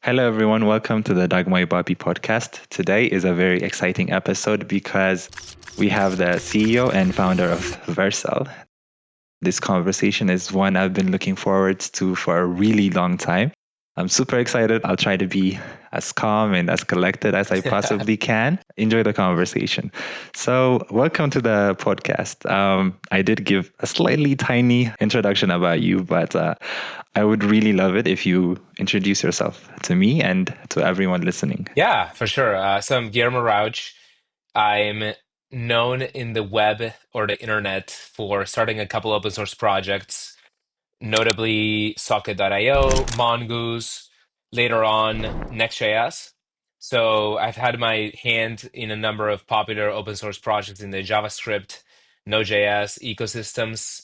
Hello, everyone. Welcome to the Dagmay Bobby podcast. Today is a very exciting episode because we have the CEO and founder of Vercel. This conversation is one I've been looking forward to for a really long time. I'm super excited. I'll try to be as calm and as collected as I possibly can. Enjoy the conversation. So, welcome to the podcast. I did give a slightly tiny introduction about you, but I would really love it if you introduce yourself to me and to everyone listening. Yeah, for sure. So I'm Guillermo Rauch. I'm known in the web or the internet for starting a couple open source projects, notably Socket.io, Mongoose, later on NextJS. So I've had my hand in a number of popular open source projects in the JavaScript, Node.js ecosystems.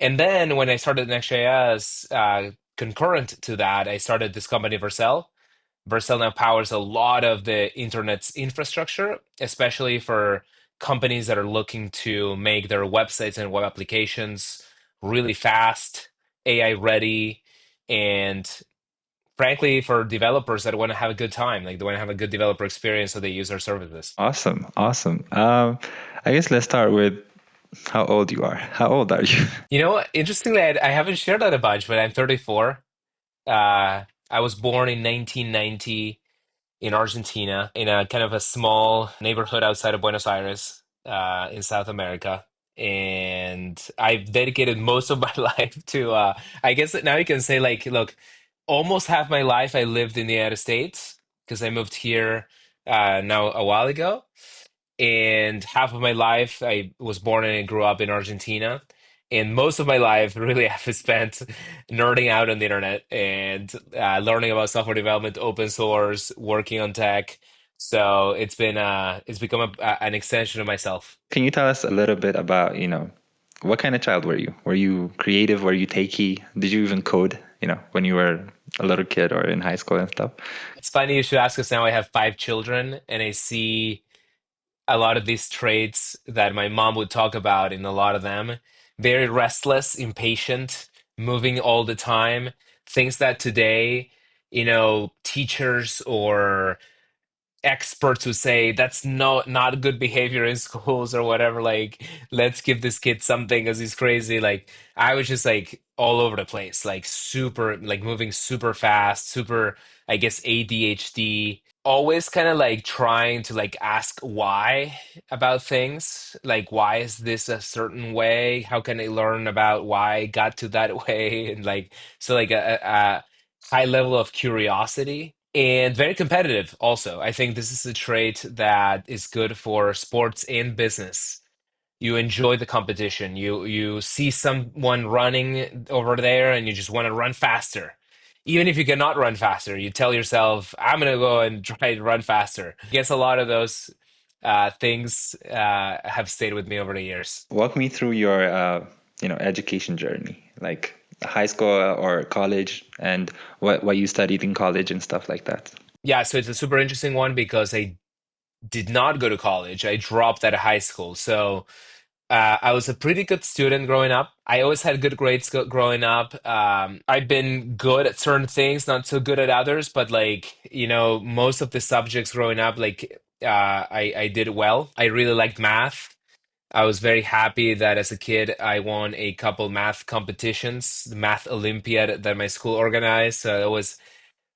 And then when I started NextJS, concurrent to that, I started this company, Vercel. Vercel now powers a lot of the internet's infrastructure, especially for companies that are looking to make their websites and web applications really fast, AI ready, and frankly, for developers that want to have a good time, like they want to have a good developer experience, so they use our services. Awesome. Awesome. I guess let's start with how old you are. How old are you? You know, interestingly, I haven't shared that a bunch, but I'm 34. I was born in 1990 in Argentina, in a kind of a small neighborhood outside of Buenos Aires, in South America. And I've dedicated most of my life to, I guess that now you can say, like, look, almost half my life I lived in the United States because I moved here now a while ago, and half of my life I was born and grew up in Argentina. And most of my life really have spent nerding out on the internet and learning about software development, open source, working on tech. So it's become an extension of myself. Can you tell us a little bit about, what kind of child were you? Were you creative? Were you takey? Did you even code, when you were a little kid or in high school and stuff? It's funny you should ask us now. I have five children, and I see a lot of these traits that my mom would talk about in a lot of them. Very restless, impatient, moving all the time. Things that today, teachers or experts would say that's not good behavior in schools or whatever. Like, let's give this kid something because he's crazy. Like, I was just like all over the place, like super, like moving super fast, super, I guess, ADHD. Always kind of like trying to like ask why about things. Like, why is this a certain way? How can I learn about why I got to that way? And like, so like a high level of curiosity and very competitive also. I think this is a trait that is good for sports and business. You enjoy the competition. You see someone running over there and you just want to run faster. Even if you cannot run faster, you tell yourself, I'm gonna go and try to run faster. I guess a lot of those things have stayed with me over the years. Walk me through your, education journey, like high school or college, and what you studied in college and stuff like that. Yeah, so it's a super interesting one because I did not go to college. I dropped out of high school. So I was a pretty good student growing up. I always had good grades growing up. I've been good at certain things, not so good at others, but like, most of the subjects growing up, like, I did well. I really liked math. I was very happy that as a kid, I won a couple math competitions, the math Olympiad that my school organized. So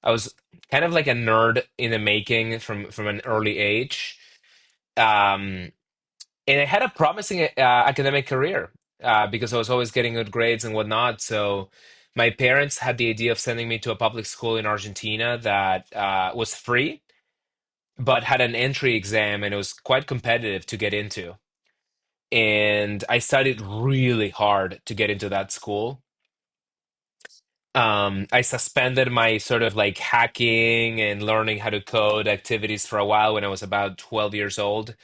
I was kind of like a nerd in the making from an early age. Um, and I had a promising academic career because I was always getting good grades and whatnot. So my parents had the idea of sending me to a public school in Argentina that was free, but had an entry exam and it was quite competitive to get into. And I studied really hard to get into that school. I suspended my sort of like hacking and learning how to code activities for a while when I was about 12 years old.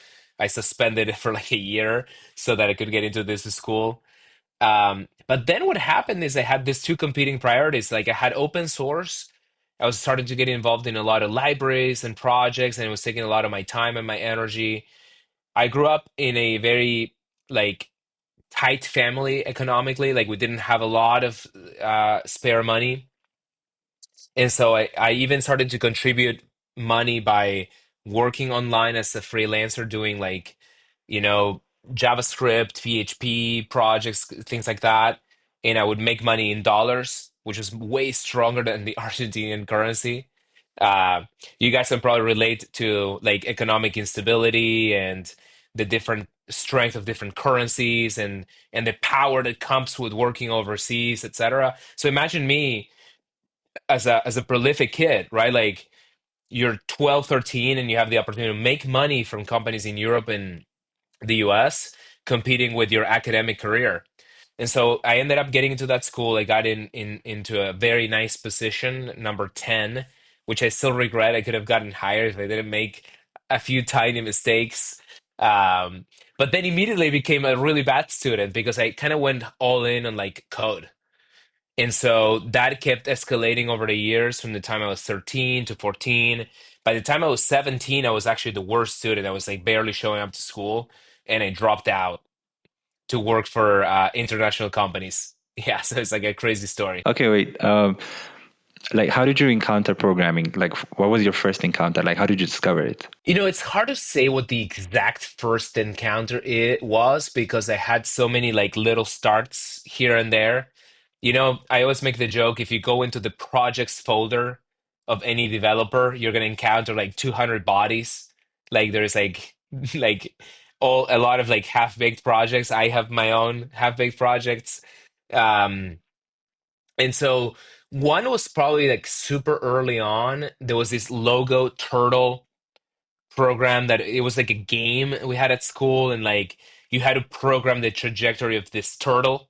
I suspended it for like a year so that I could get into this school. But then what happened is I had these two competing priorities. Like I had open source. I was starting to get involved in a lot of libraries and projects, and it was taking a lot of my time and my energy. I grew up in a very like tight family economically. Like we didn't have a lot of spare money, And so I even started to contribute money by working online as a freelancer, doing like, you know, JavaScript, PHP projects, things like that. And I would make money in dollars, which was way stronger than the Argentinian currency. Uh, you guys can probably relate to like economic instability and the different strength of different currencies and the power that comes with working overseas, etc. So imagine me as a prolific kid, right? Like you're 12, 13, and you have the opportunity to make money from companies in Europe and the US competing with your academic career. And so I ended up getting into that school. I got into a very nice position, number 10, which I still regret. I could have gotten higher if I didn't make a few tiny mistakes. Um, but then immediately became a really bad student because I kind of went all in on like code. And so that kept escalating over the years from the time I was 13 to 14. By the time I was 17, I was actually the worst student. I was like barely showing up to school and I dropped out to work for international companies. Yeah, so it's like a crazy story. Okay, wait. Like, how did you encounter programming? Like, what was your first encounter? Like, how did you discover it? You know, it's hard to say what the exact first encounter it was because I had so many like little starts here and there. You know, I always make the joke if you go into the projects folder of any developer, you're gonna encounter like 200 bodies. Like there's like like all a lot of like half-baked projects. I have my own half-baked projects. Um, and so one was probably like super early on. There was this logo turtle program that it was like a game we had at school, and like you had to program the trajectory of this turtle,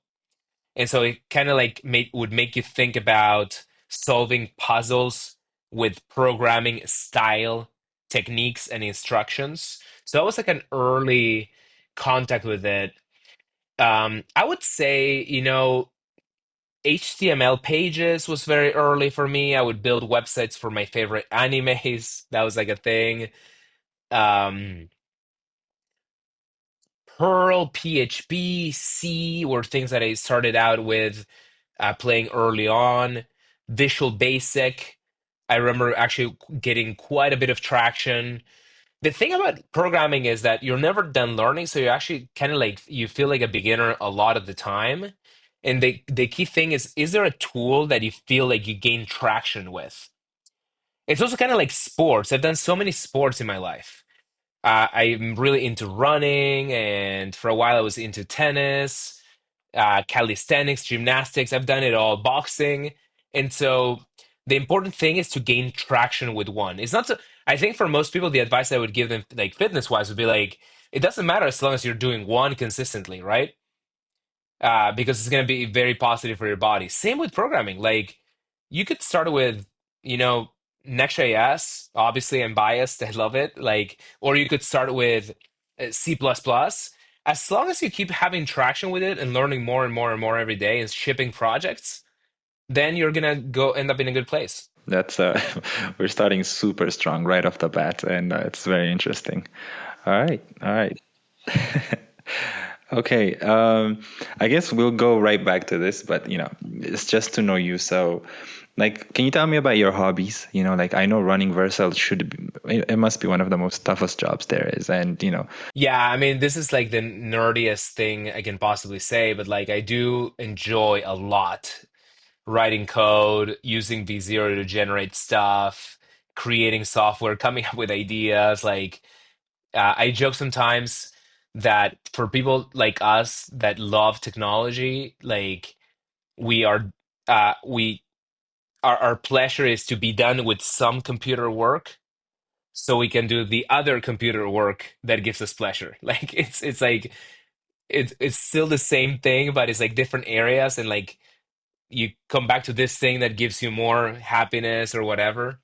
and so it kind of like would make you think about solving puzzles with programming style techniques and instructions. So that was like an early contact with it. I would say, you know, HTML pages was very early for me. I would build websites for my favorite animes. That was like a thing. Um, Perl, PHP, C were things that I started out with playing early on. Visual Basic, I remember actually getting quite a bit of traction. The thing about programming is that you're never done learning, so you actually kind of like you feel like a beginner a lot of the time. And the key thing is there a tool that you feel like you gain traction with? It's also kind of like sports. I've done so many sports in my life. I'm really into running, and for a while I was into tennis, calisthenics, gymnastics. I've done it all, boxing. And so the important thing is to gain traction with one. It's not so, I think for most people, the advice I would give them, like fitness wise, would be like, it doesn't matter as long as you're doing one consistently, right? Because it's going to be very positive for your body. Same with programming. Like you could start with, you know, NextJS. Obviously, I'm biased. I love it. Like, or you could start with C++. Plus plus. As long as you keep having traction with it and learning more and more and more every day and shipping projects, then you're gonna go end up in a good place. That's we're starting super strong right off the bat, and it's very interesting. All right, all right. Okay, I guess we'll go right back to this, but it's just to know you. So, like, can you tell me about your hobbies? Like I know running Vercel should be, it must be one of the most toughest jobs there is, and Yeah, I mean, this is like the nerdiest thing I can possibly say, but like I do enjoy a lot writing code, using V0 to generate stuff, creating software, coming up with ideas. Like, I joke sometimes that for people like us that love technology, like we are, we our pleasure is to be done with some computer work, so we can do the other computer work that gives us pleasure. Like it's like it's still the same thing, but it's like different areas, and like you come back to this thing that gives you more happiness or whatever.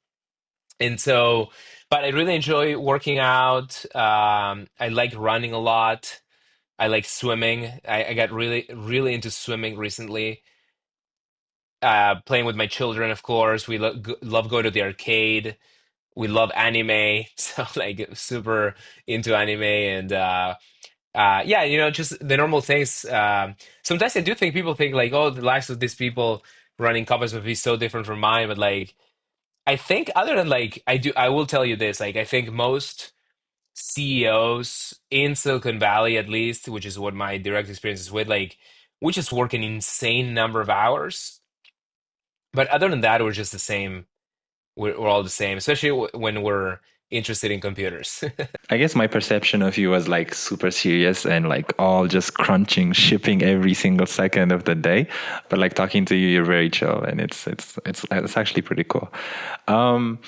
And so, but I really enjoy working out. I like running a lot. I like swimming. I got really, really into swimming recently. Playing with my children, of course. We love go to the arcade. We love anime, so like super into anime and yeah, you know, just the normal things. Sometimes I do think people think like, oh, the lives of these people running companies would be so different from mine, but like. I think other than like I will tell you this, like I think most CEOs in Silicon Valley, at least, which is what my direct experience is with, like we just work an insane number of hours. But other than that, we're just the same. We're all the same, especially when we're interested in computers. I guess my perception of you was like super serious and like all just crunching, shipping every single second of the day. But like talking to you, you're very chill, and it's actually pretty cool. Um,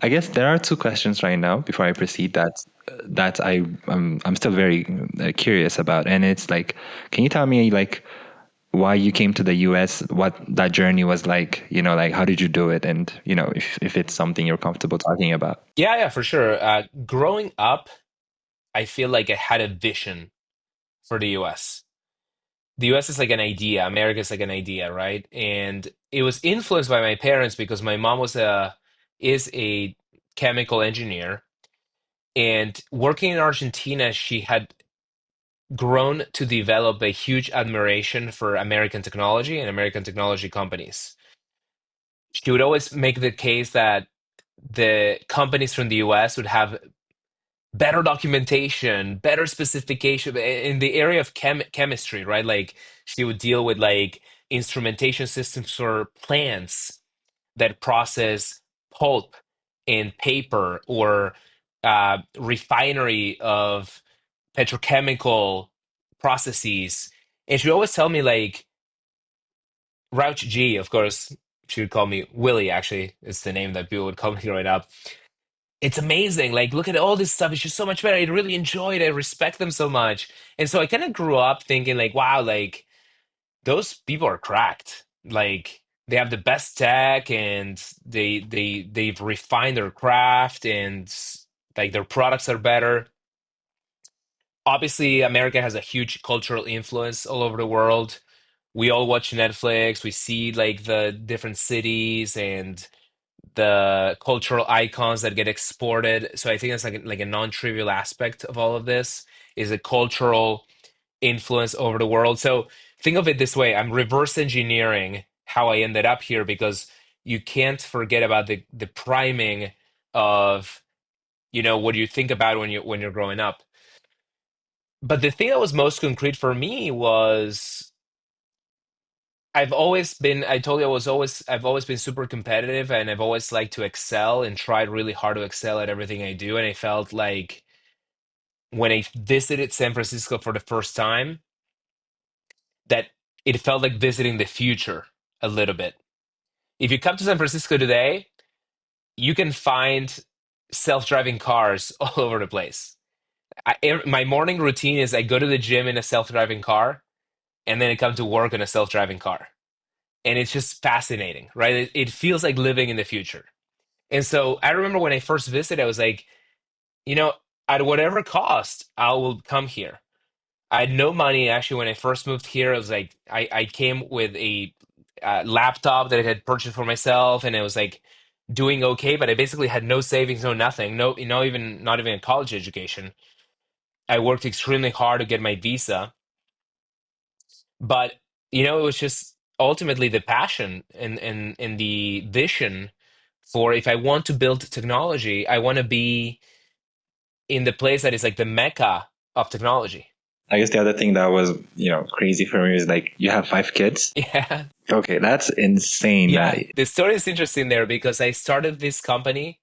I guess there are two questions right now before I proceed that I'm still very curious about, and it's like, can you tell me like why you came to the US, what that journey was like, like how did you do it, and if it's something you're comfortable talking about. Yeah, yeah, for sure. Growing up, I feel like I had a vision for the US. The US is like an idea, America is like an idea, right? And it was influenced by my parents because my mom is a chemical engineer, and working in Argentina, she had grown to develop a huge admiration for American technology and American technology companies. She would always make the case that the companies from the US would have better documentation, better specification in the area of chemistry, right? Like she would deal with like instrumentation systems for plants that process pulp and paper, or refinery of petrochemical processes. And she would always tell me like Rauch G, of course, she would call me Willie, actually, it's the name that people would call me growing up. It's amazing. Like, look at all this stuff. It's just so much better. I really enjoy it. I respect them so much. And so I kind of grew up thinking, like, wow, like, those people are cracked. Like, they have the best tech, and they've refined their craft, and like their products are better. Obviously, America has a huge cultural influence all over the world. We all watch Netflix. We see like the different cities and the cultural icons that get exported. So I think that's like a non-trivial aspect of all of this is a cultural influence over the world. So think of it this way: I'm reverse engineering how I ended up here, because you can't forget about the priming of what you think about when you're growing up. But the thing that was most concrete for me was I told you I've always been super competitive, and I've always liked to excel and tried really hard to excel at everything I do. And I felt like when I visited San Francisco for the first time, that it felt like visiting the future a little bit. If you come to San Francisco today, you can find self-driving cars all over the place. My morning routine is I go to the gym in a self-driving car, and then I come to work in a self-driving car. And it's just fascinating, right? It feels like living in the future. And so I remember when I first visited, I was like, you know, at whatever cost, I will come here. I had no money actually when I first moved here. I was like, I came with a laptop that I had purchased for myself, and it was like doing okay, but I basically had no savings, no nothing, no, even not even a college education. I worked extremely hard to get my visa, but it was just ultimately the passion and the vision for, if I want to build technology, I want to be in the place that is like the mecca of technology. I guess the other thing that was, crazy for me is like you have 5 kids. Yeah. Okay, that's insane. That Yeah. The story is interesting there because I started this company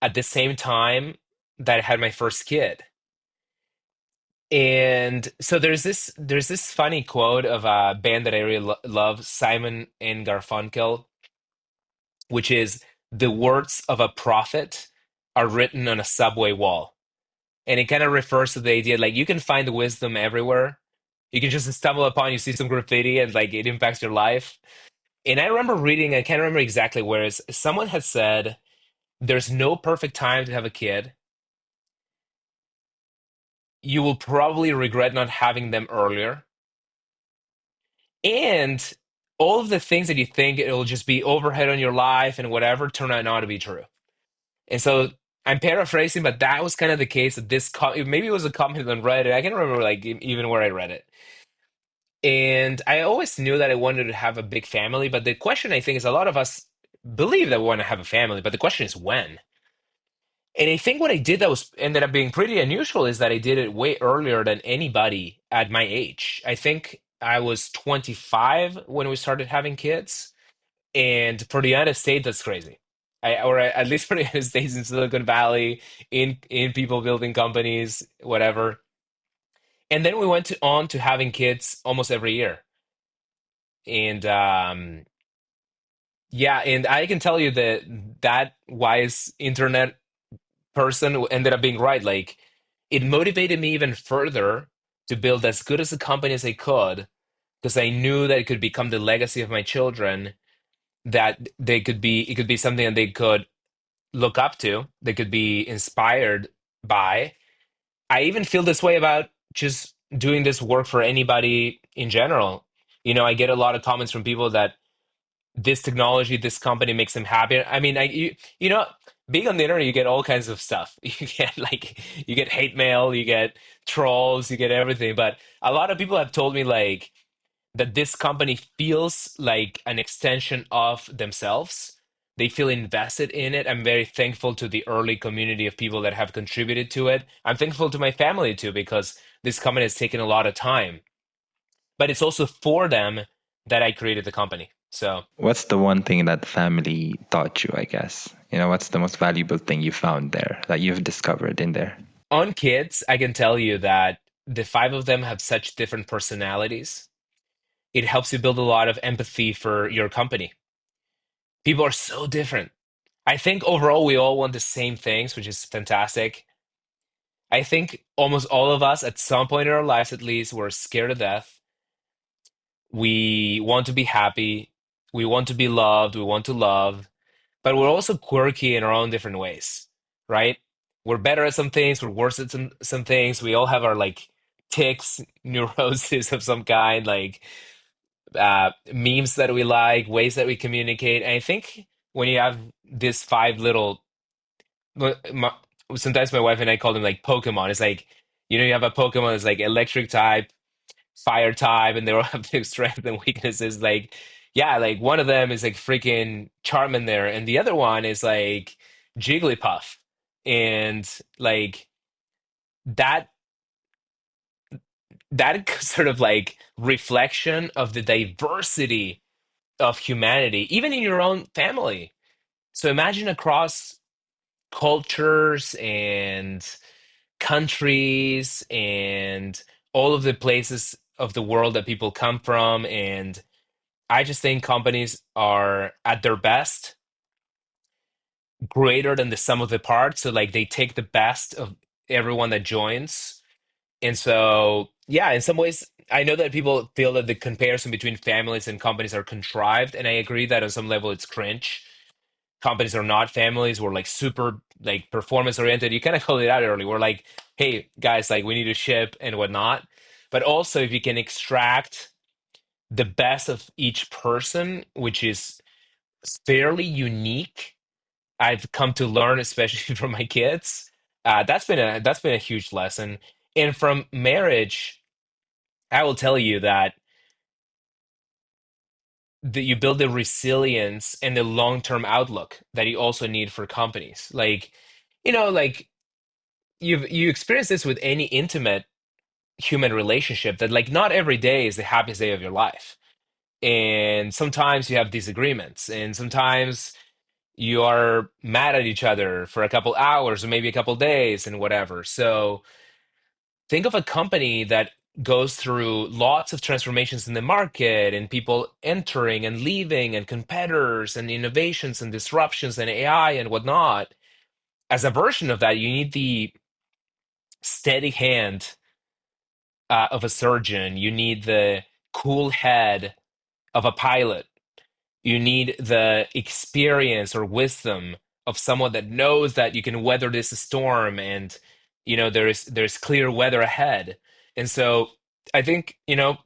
at the same time that I had my first kid. And so there's this funny quote of a band that I really love, Simon and Garfunkel, which is the words of a prophet are written on a subway wall. And it kind of refers to the idea like you can find wisdom everywhere. You can just stumble upon, you see some graffiti and like it impacts your life. And I remember reading, I can't remember exactly where, someone had said, there's no perfect time to have a kid. You will probably regret not having them earlier. And all of the things that you think it'll just be overhead on your life and whatever turn out not to be true. And so I'm paraphrasing, but that was kind of the case that maybe it was a comment on Reddit. I can't remember like even where I read it. And I always knew that I wanted to have a big family, but the question I think is a lot of us believe that we want to have a family, but the question is when. And I think what I did that was ended up being pretty unusual is that I did it way earlier than anybody at my age. I think I was 25 when we started having kids. And for the United States, that's crazy. Or at least for the United States in Silicon Valley, in people building companies, whatever. And then we went on to having kids almost every year. And yeah, and I can tell you that that wise internet person ended up being right. Like, it motivated me even further to build as good as a company as I could, because I knew that it could become the legacy of my children, that it could be something that they could look up to, they could be inspired by. I even feel this way about just doing this work for anybody in general. I get a lot of comments from people that this technology, this company makes them happier. I mean, being on the internet, you get all kinds of stuff. You get hate mail, you get trolls, you get everything. But a lot of people have told me like that this company feels like an extension of themselves. They feel invested in it. I'm very thankful to the early community of people that have contributed to it. I'm thankful to my family too, because this company has taken a lot of time. But it's also for them that I created the company. So What's the one thing that family taught you, I guess? What's the most valuable thing you found there that you've discovered in there? on kids, I can tell you that the five of them have such different personalities. It helps you build a lot of empathy for your company. People are so different. I think overall we all want the same things, which is fantastic. I think almost all of us, at some point in our lives at least, we're scared to death. We want to be happy. We want to be loved. We want to love. But we're also quirky in our own different ways, right? We're better at some things. We're worse at some things. We all have our like tics, neuroses of some kind, like memes that we like, ways that we communicate. And I think when you have these five little my, sometimes my wife and I call them like Pokemon. It's like, you have a Pokemon that's like electric type, fire type, and they all have their strengths and weaknesses. Like, yeah, like one of them is like freaking Charmander, and the other one is like Jigglypuff. And like that that sort of like reflection of the diversity of humanity, even in your own family. So imagine across cultures and countries and all of the places of the world that people come from. And I just think companies are at their best greater than the sum of the parts. So, like, they take the best of everyone that joins. And so, yeah, in some ways, I know that people feel that the comparison between families and companies are contrived. And I agree that on some level it's cringe. Companies are not families. We're like super like performance oriented. You kind of called it out early. We're like, hey guys, like we need to ship and whatnot. But also, if you can extract the best of each person, which is fairly unique, I've come to learn, especially from my kids. That's been a huge lesson. And from marriage, I will tell you that you build the resilience and the long-term outlook that you also need for companies. Like, like you experience this with any intimate human relationship, that like not every day is the happiest day of your life. And sometimes you have disagreements, and sometimes you are mad at each other for a couple hours or maybe a couple days and whatever. So think of a company that goes through lots of transformations in the market, and people entering and leaving, and competitors and innovations and disruptions and AI and whatnot. As a version of that, you need the steady hand of a surgeon. You need the cool head of a pilot. You need the experience or wisdom of someone that knows that you can weather this storm, and there's clear weather ahead. And so I think,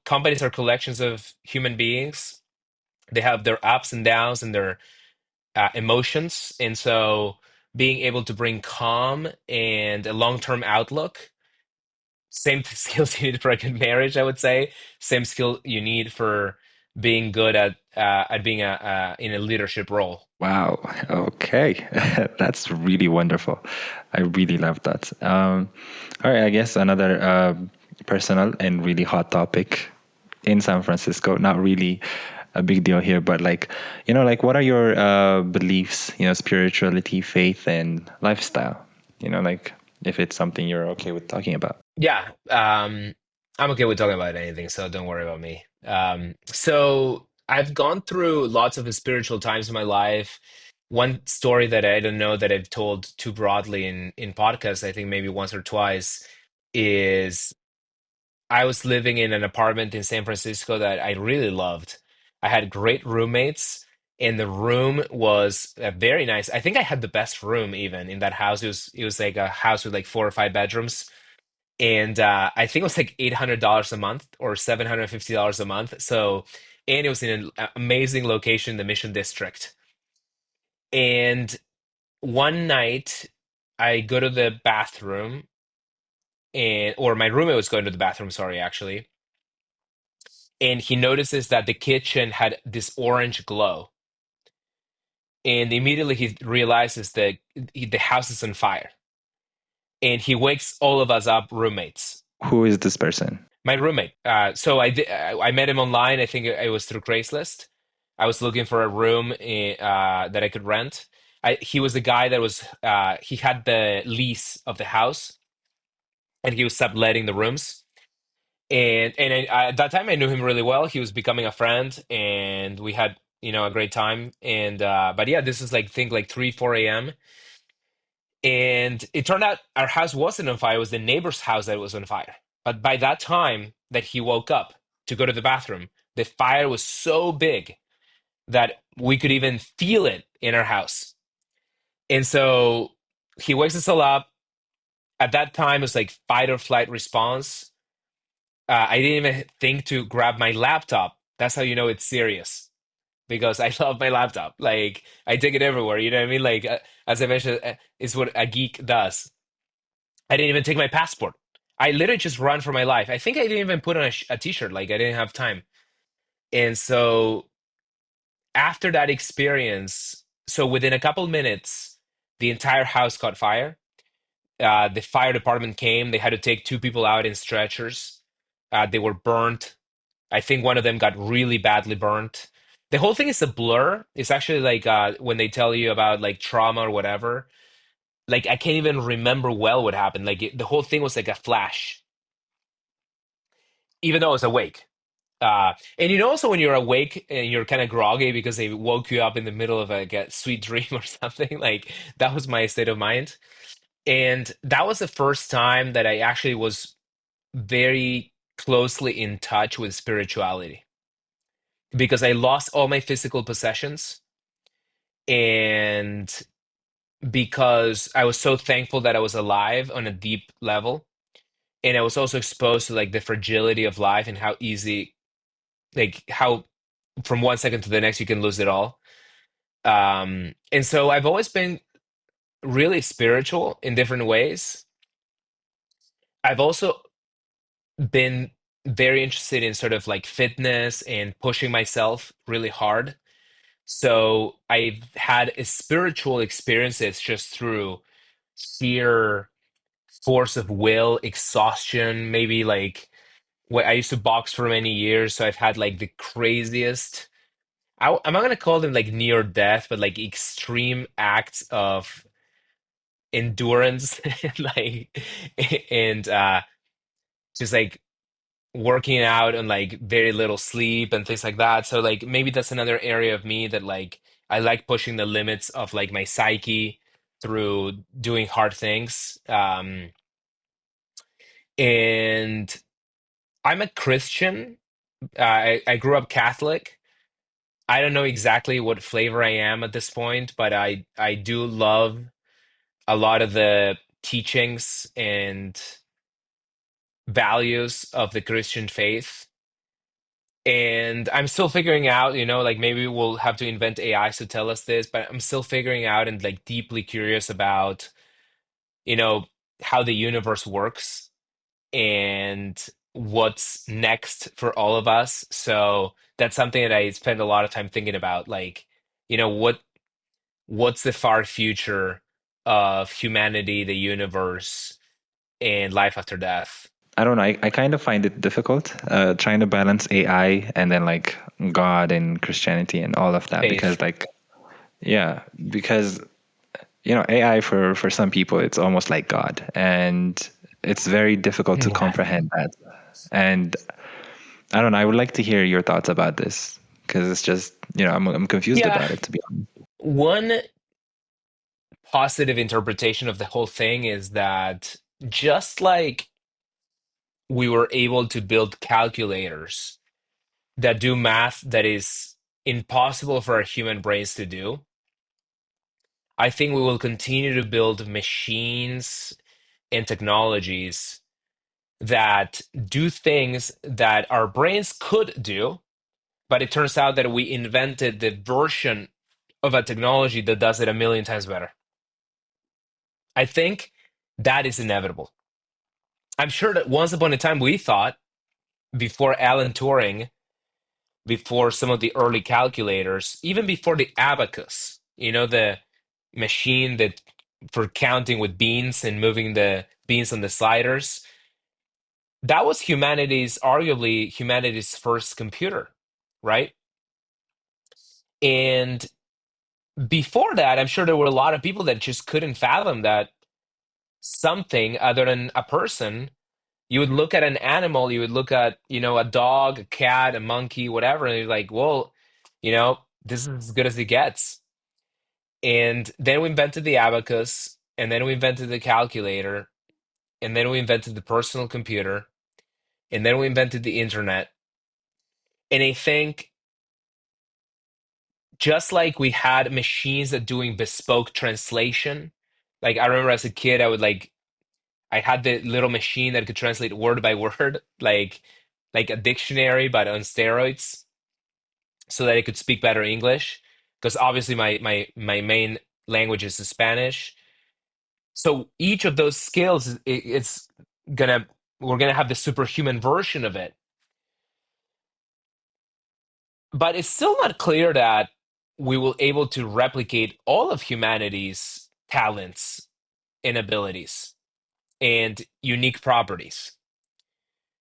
companies are collections of human beings. They have their ups and downs and their emotions. And so being able to bring calm and a long-term outlook, same skills you need for a good marriage, I would say. Same skill you need for being good at being in a leadership role. Wow. Okay. That's really wonderful. I really love that. All right. I guess another personal and really hot topic in San Francisco. Not really a big deal here, but like, like what are your beliefs, spirituality, faith, and lifestyle? Like if it's something you're okay with talking about. Yeah, I'm okay with talking about anything, so don't worry about me. So I've gone through lots of spiritual times in my life. One story that I don't know that I've told too broadly in podcasts, I think maybe once or twice, is I was living in an apartment in San Francisco that I really loved. I had great roommates, and the room was very nice. I think I had the best room even in that house. It was like a house with like 4 or 5 bedrooms, and I think it was like $800 a month or $750 a month. So, and it was in an amazing location in the Mission District. And one night, I go to the bathroom, and or my roommate was going to the bathroom, sorry, actually, and he notices that the kitchen had this orange glow, and immediately he realizes that the house is on fire, and he wakes all of us up, roommates. Who is this person? My roommate. So I met him online. I think it was through Craigslist. I was looking for a room that I could rent. He was the guy that was he had the lease of the house, and he was subletting the rooms. At that time I knew him really well. He was becoming a friend, and we had a great time. And but yeah, this is like think like 3 4 a.m. And it turned out our house wasn't on fire. It was the neighbor's house that was on fire. But by that time that he woke up to go to the bathroom, the fire was so big that we could even feel it in our house. And so he wakes us all up. At that time, it was like fight or flight response. I didn't even think to grab my laptop. That's how you know it's serious, because I love my laptop. Like I take it everywhere. You know what I mean? Like as I mentioned, it's what a geek does. I didn't even take my passport. I literally just run for my life. I think I didn't even put on a t-shirt. Like I didn't have time. And so after that experience, so within a couple minutes, the entire house caught fire. The fire department came. They had to take two people out in stretchers. They were burnt. I think one of them got really badly burnt. The whole thing is a blur. It's actually like when they tell you about like trauma or whatever. Like I can't even remember well what happened. Like the whole thing was like a flash, even though I was awake. And also when you're awake and you're kind of groggy because they woke you up in the middle of like a sweet dream or something, like that was my state of mind. And that was the first time that I actually was very closely in touch with spirituality, because I lost all my physical possessions, and because I was so thankful that I was alive on a deep level. And I was also exposed to like the fragility of life and how easy, like how from 1 second to the next you can lose it all. And so I've always been really spiritual in different ways. I've also been very interested in sort of like fitness and pushing myself really hard. So I've had a spiritual experiences just through sheer force of will, exhaustion, maybe like what I used to box for many years. So I've had like the craziest, I'm not gonna call them like near death, but like extreme acts of endurance, like and just like working out and like very little sleep and things like that. So like maybe that's another area of me that like I like pushing the limits of like my psyche through doing hard things. And I'm a Christian. I grew up Catholic. I don't know exactly what flavor I am at this point, but I do love a lot of the teachings and values of the Christian faith. And I'm still figuring out, like maybe we'll have to invent AIs to tell us this, but I'm still figuring out and like deeply curious about, you know, how the universe works. And what's next for all of us. So that's something that I spend a lot of time thinking about. Like, what's the far future of humanity, the universe, and life after death? I don't know. I kind of find it difficult trying to balance AI and then like God and Christianity and all of that because Faith. like yeah, because AI for some people it's almost like God and it's very difficult to Yeah. comprehend that. And I don't know. I would like to hear your thoughts about this because it's just I'm confused Yeah. about it to be honest. One positive interpretation of the whole thing is that just like we were able to build calculators that do math that is impossible for our human brains to do, I think we will continue to build machines and technologies that do things that our brains could do, but it turns out that we invented the version of a technology that does it a million times better. I think that is inevitable. I'm sure that once upon a time we thought, before Alan Turing, before some of the early calculators, even before the abacus, the machine that for counting with beans and moving the beans on the sliders, that was arguably humanity's first computer, right? And before that, I'm sure there were a lot of people that just couldn't fathom that something other than a person. You would look at an animal, you would look at, a dog, a cat, a monkey, whatever, and you're like, well, this is as good as it gets. And then we invented the abacus, and then we invented the calculator, and then we invented the personal computer, and then we invented the internet. And I think just like we had machines that doing bespoke translation, like I remember as a kid, I had the little machine that could translate word by word, like a dictionary, but on steroids, so that I could speak better English. Because obviously my main language is Spanish. So each of those skills, it's gonna we're gonna have the superhuman version of it. But it's still not clear that we will able to replicate all of humanity's talents and abilities and unique properties.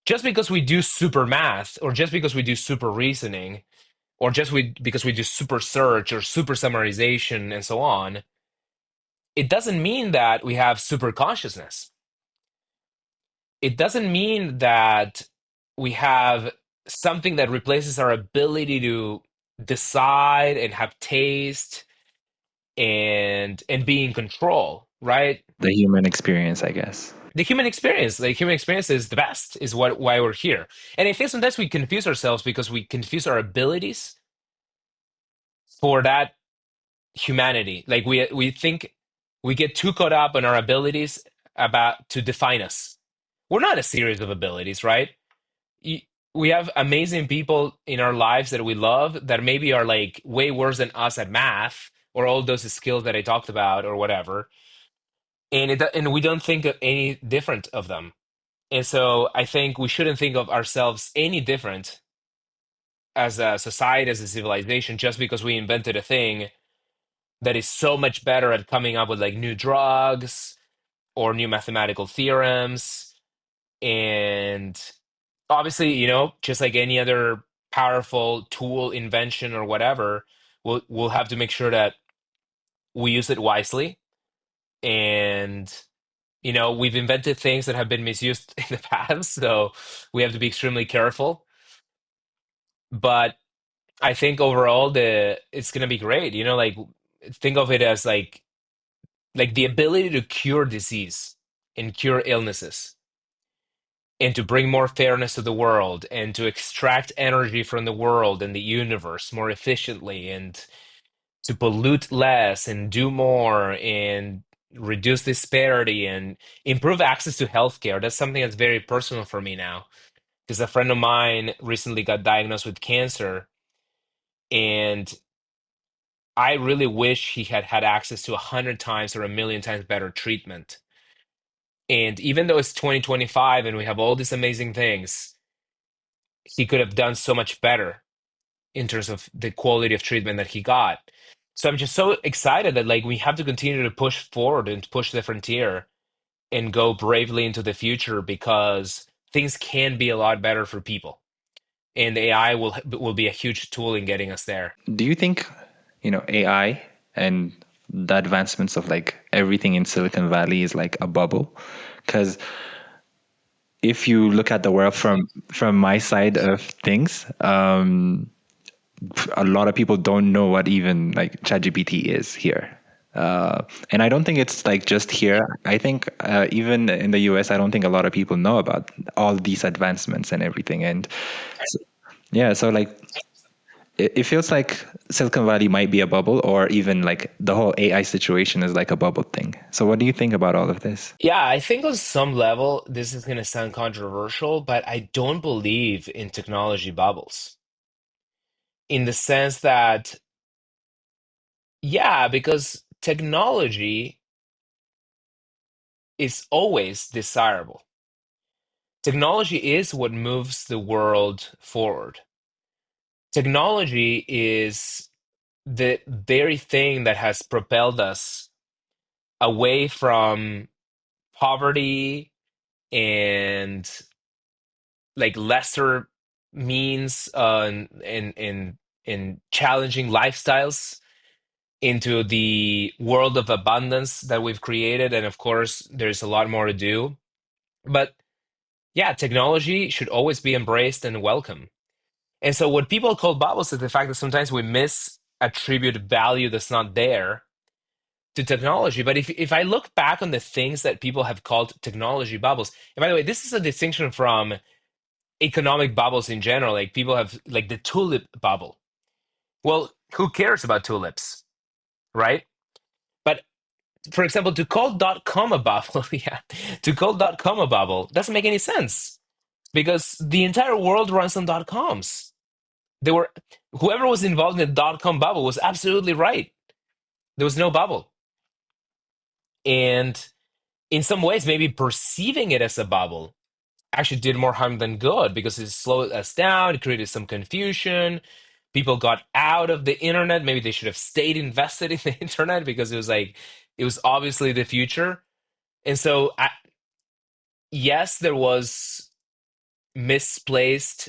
Just because we do super math, or just because we do super reasoning, or because we do super search or super summarization and so on, it doesn't mean that we have super consciousness. It doesn't mean that we have something that replaces our ability to decide and have taste and be in control, right? The human experience, I guess. The human experience is the best, is why we're here. And I think sometimes we confuse ourselves because we confuse our abilities for that humanity. Like we think we get too caught up in our abilities about to define us. We're not a series of abilities, right? Y- We have amazing people in our lives that we love that maybe are like way worse than us at math or all those skills that I talked about or whatever, and we don't think of any different of them. And so I think we shouldn't think of ourselves any different as a society, as a civilization, just because we invented a thing that is so much better at coming up with like new drugs or new mathematical theorems. And obviously, just like any other powerful tool, invention, or whatever, we'll have to make sure that we use it wisely. And we've invented things that have been misused in the past, so we have to be extremely careful. But I think overall, the it's gonna be great. Like think of it as like the ability to cure disease and cure illnesses and to bring more fairness to the world and to extract energy from the world and the universe more efficiently and to pollute less and do more and reduce disparity and improve access to healthcare. That's something that's very personal for me now because a friend of mine recently got diagnosed with cancer, and I really wish he had had access to 100 times or a million times better treatment. And even though it's 2025 and we have all these amazing things, he could have done so much better in terms of the quality of treatment that he got. So I'm just so excited that like we have to continue to push forward and push the frontier and go bravely into the future because things can be a lot better for people. And AI will be a huge tool in getting us there. Do you think, AI and the advancements of like everything in Silicon Valley is like a bubble? Because if you look at the world from my side of things, a lot of people don't know what even like ChatGPT is here. And I don't think it's like just here. I think even in the US, I don't think a lot of people know about all these advancements and everything. And yeah, so like it feels like Silicon Valley might be a bubble, or even like the whole AI situation is like a bubble thing. So what do you think about all of this? Yeah, I think on some level, this is going to sound controversial, but I don't believe in technology bubbles in the sense that, yeah, because technology is always desirable. Technology is what moves the world forward. Technology is the very thing that has propelled us away from poverty and like lesser means in challenging lifestyles into the world of abundance that we've created. And of course, there's a lot more to do. But yeah, technology should always be embraced and welcome. And so, what people call bubbles is the fact that sometimes we misattribute value that's not there to technology. But if I look back on the things that people have called technology bubbles, and by the way, this is a distinction from economic bubbles in general. Like people have like the tulip bubble. Well, who cares about tulips, right? But for example, to call .com a bubble, yeah, to call .com a bubble doesn't make any sense because the entire world runs on .coms. They were whoever was involved in the .com bubble was absolutely right. There was no bubble, and in some ways, maybe perceiving it as a bubble actually did more harm than good because it slowed us down, it created some confusion. People got out of the internet. Maybe they should have stayed invested in the internet because it was obviously the future. And so, yes, there was misplaced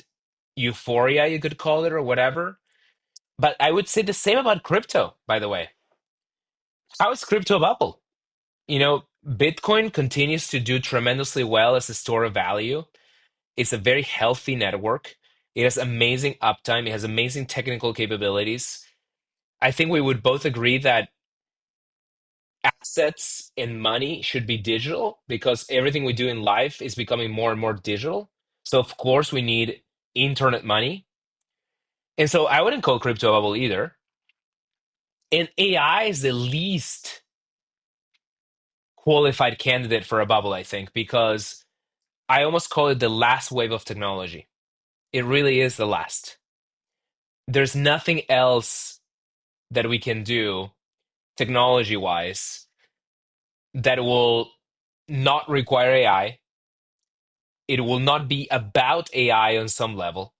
euphoria, you could call it, or whatever. But I would say the same about crypto, by the way. How is crypto a bubble? Bitcoin continues to do tremendously well as a store of value. It's a very healthy network. It has amazing uptime. It has amazing technical capabilities. I think we would both agree that assets and money should be digital because everything we do in life is becoming more and more digital. So, of course, we need internet money. And so I wouldn't call crypto a bubble either. And AI is the least qualified candidate for a bubble, I think, because I almost call it the last wave of technology. It really is the last. There's nothing else that we can do technology wise that will not require AI. It will not be about AI on some level.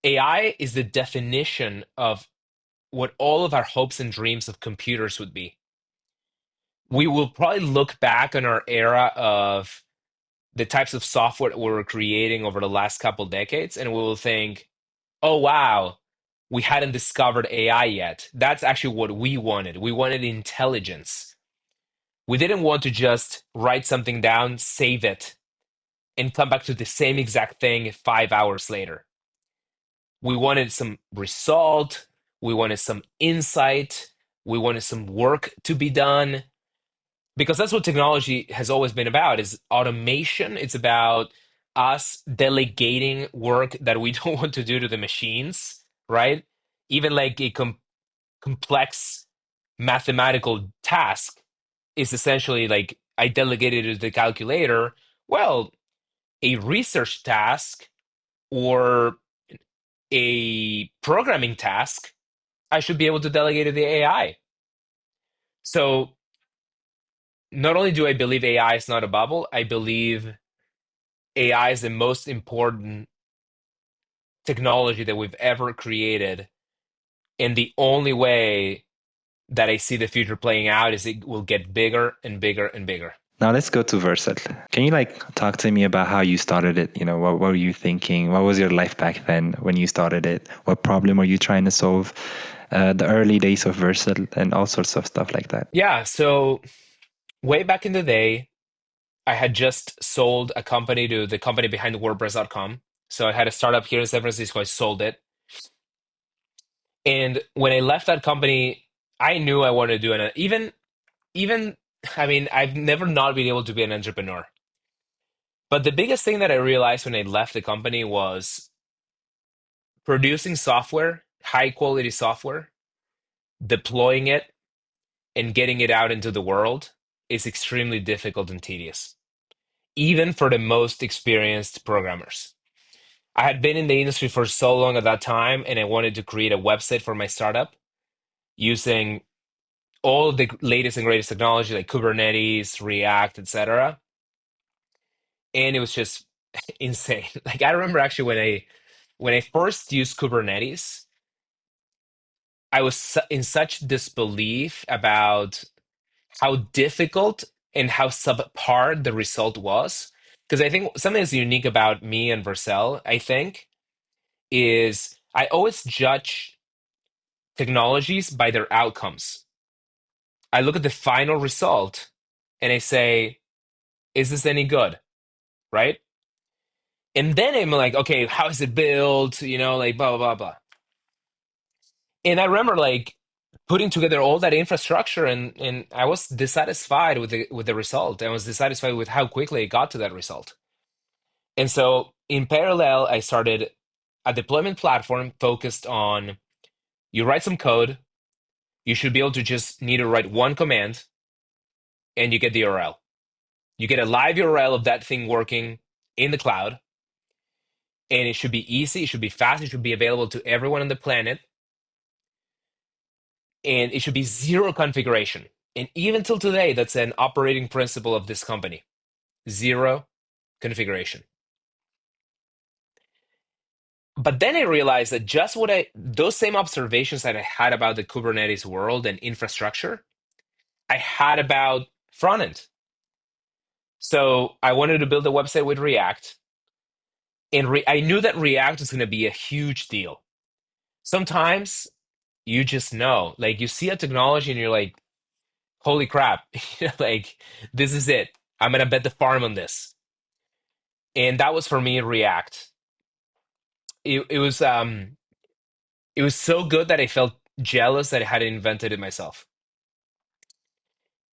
AI is the definition of what all of our hopes and dreams of computers would be. We will probably look back on our era of the types of software that we were creating over the last couple decades, and we will think, oh, wow, we hadn't discovered AI yet. That's actually what we wanted. We wanted intelligence. We didn't want to just write something down, save it, and come back to the same exact thing 5 hours later. We wanted some result. We wanted some insight. We wanted some work to be done because that's what technology has always been about is automation. It's about us delegating work that we don't want to do to the machines, right? Even like a complex mathematical task is essentially like I delegated it to the calculator. Well, a research task or a programming task, I should be able to delegate to the AI. So not only do I believe AI is not a bubble, I believe AI is the most important technology that we've ever created. And the only way that I see the future playing out is it will get bigger and bigger and bigger. Now let's go to Vercel. Can you talk to me about how you started it? What were you thinking? What was your life back then when you started it? What problem were you trying to solve? The early days of Vercel and all sorts of stuff like that. Yeah, so way back in the day, I had just sold a company to the company behind WordPress.com. So I had a startup here in San Francisco. I sold it. And when I left that company, I knew I wanted to do it. Even, I mean, I've never not been able to be an entrepreneur. But the biggest thing that I realized when I left the company was producing software, high quality software, deploying it, and getting it out into the world is extremely difficult and tedious, even for the most experienced programmers. I had been in the industry for so long at that time, and I wanted to create a website for my startup using all of the latest and greatest technology like Kubernetes, React, etc. And it was just insane. Like I remember actually when I first used Kubernetes, I was in such disbelief about how difficult and how subpar the result was. Because I think something that's unique about me and Vercel, I think, is I always judge technologies by their outcomes. I look at the final result and I say, is this any good? Right? And then I'm like, okay, how is it built? Like blah, blah, blah, blah. And I remember like putting together all that infrastructure and I was dissatisfied with the result. I was dissatisfied with how quickly I got to that result. And so in parallel, I started a deployment platform focused on you write some code, you should be able to just need to write one command and you get the URL. You get a live URL of that thing working in the cloud, and it should be easy, it should be fast, it should be available to everyone on the planet, and it should be zero configuration. And even till today, that's an operating principle of this company: zero configuration. But then I realized that those same observations that I had about the Kubernetes world and infrastructure, I had about front end. So I wanted to build a website with React, and I knew that React was going to be a huge deal. Sometimes you just know, like you see a technology and you're like, holy crap, like this is it. I'm going to bet the farm on this. And that was for me React. It was so good that I felt jealous that I hadn't invented it myself.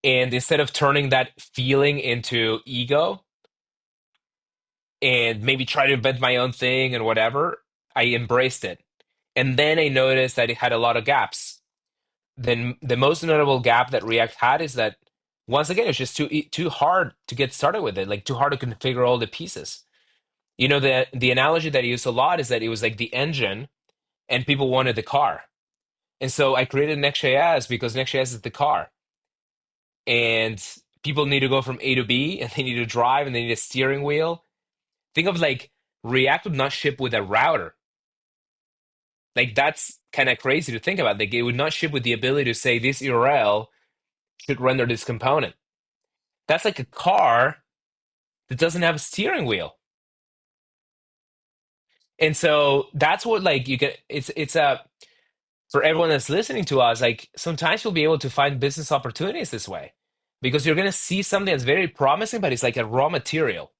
And instead of turning that feeling into ego and maybe try to invent my own thing and whatever, I embraced it. And then I noticed that it had a lot of gaps. Then the most notable gap that React had is that once again it's just too hard to get started with it, like too hard to configure all the pieces. The analogy that I use a lot is that it was like the engine and people wanted the car. And so I created NextJS because NextJS is the car. And people need to go from A to B and they need to drive and they need a steering wheel. Think of like React would not ship with a router. Like that's kind of crazy to think about. Like it would not ship with the ability to say this URL should render this component. That's like a car that doesn't have a steering wheel. And so that's what like you get it's a for everyone that's listening to us, like sometimes you'll be able to find business opportunities this way because you're going to see something that's very promising, but it's like a raw material.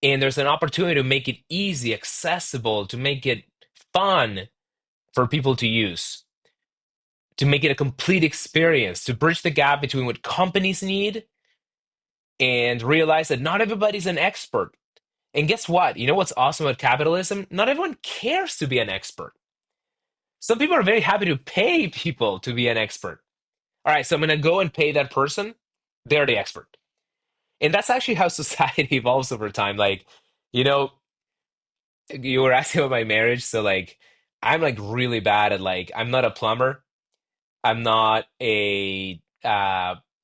And there's an opportunity to make it easy, accessible, to make it fun for people to use, to make it a complete experience, to bridge the gap between what companies need and realize that not everybody's an expert. And guess what? You know what's awesome about capitalism? Not everyone cares to be an expert. Some people are very happy to pay people to be an expert. All right, so I'm going to go and pay that person. They're the expert. And that's actually how society evolves over time. Like, you know, you were asking about my marriage. So, like, I'm like really bad at like, I'm not a plumber. I'm not a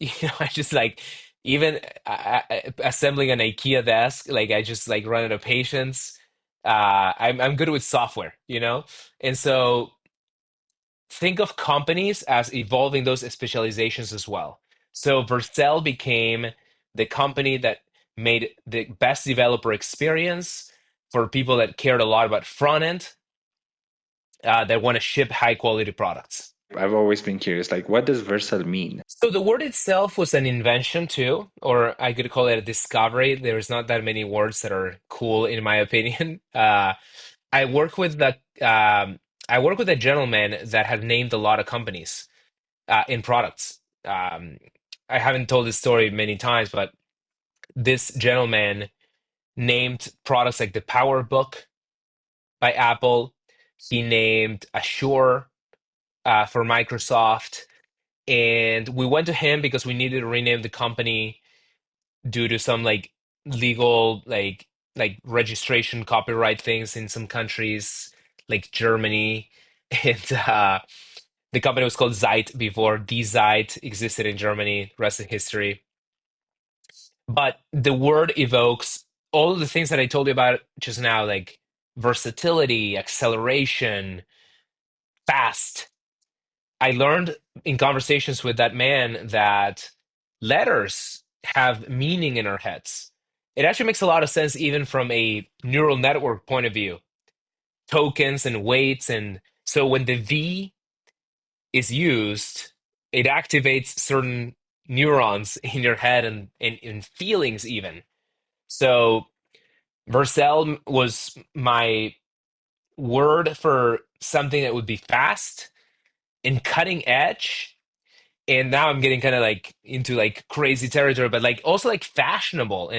I just like even assembling an IKEA desk, like I just like run out of patience. I'm good with software, and so think of companies as evolving those specializations as well. So Vercel became the company that made the best developer experience for people that cared a lot about front end, that want to ship high quality products. I've always been curious, like, what does Vercel mean? So the word itself was an invention too, or I could call it a discovery. There's not that many words that are cool in my opinion. I work with the I work with a gentleman that had named a lot of companies in products. I haven't told this story many times, but this gentleman named products like the PowerBook by Apple. He named Assure for Microsoft. And we went to him because we needed to rename the company due to some like legal like registration copyright things in some countries like Germany. And the company was called Zeit before Die Zeit existed in Germany, rest in history. But the word evokes all of the things that I told you about just now, like versatility, acceleration, fast. I learned in conversations with that man that letters have meaning in our heads. It actually makes a lot of sense, even from a neural network point of view, tokens and weights. And so when the V is used, it activates certain neurons in your head and feelings, even. So Vercel was my word for something that would be fast and cutting edge. And now I'm getting kind of like into like crazy territory, but like also like fashionable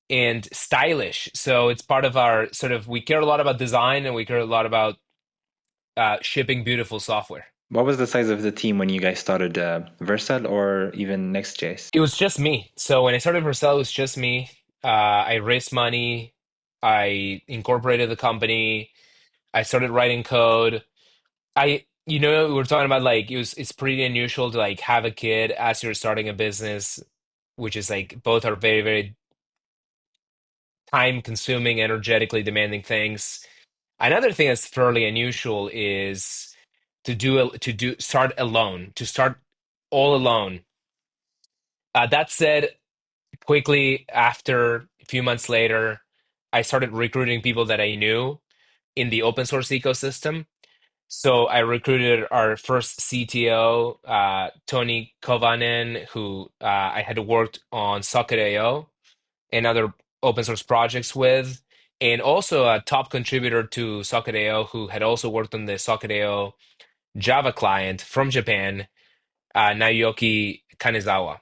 and stylish. So it's part of our sort of, we care a lot about design and we care a lot about shipping beautiful software. What was the size of the team when you guys started Vercel or even NextJS? It was just me. So when I started Vercel, it was just me. I raised money. I incorporated the company. I started writing code. We were talking about like it's pretty unusual to like have a kid as you're starting a business, which is like both are very, very time consuming, energetically demanding things. Another thing that's fairly unusual is to start alone, to start all alone. That said, quickly after a few months later, I started recruiting people that I knew in the open source ecosystem. So I recruited our first CTO, Tony Kovanen, who I had worked on Socket.io and other open source projects with, and also a top contributor to Socket.io who had also worked on the Socket.io Java client from Japan, Naoki Kanezawa.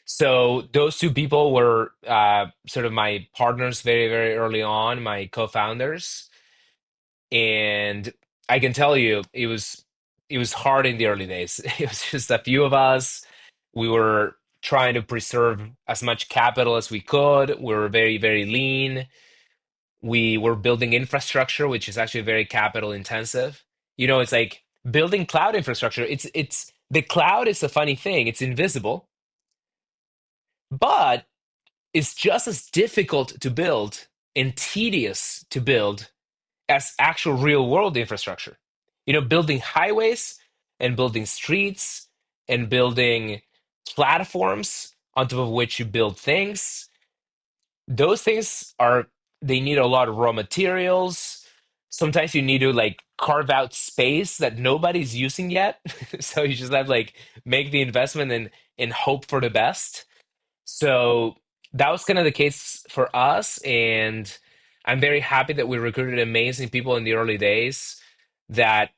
So those two people were sort of my partners very, very early on, my co-founders. And I can tell you, it was hard in the early days. It was just a few of us. We were trying to preserve as much capital as we could. We were very, very lean. We were building infrastructure, which is actually very capital intensive. It's like building cloud infrastructure. It's the cloud is a funny thing. It's invisible, but it's just as difficult to build and tedious to build as actual real world infrastructure. Building highways and building streets and building platforms on top of which you build things. Those things they need a lot of raw materials. Sometimes you need to like carve out space that nobody's using yet. So you just have like make the investment and hope for the best. So that was kind of the case for us. And I'm very happy that we recruited amazing people in the early days that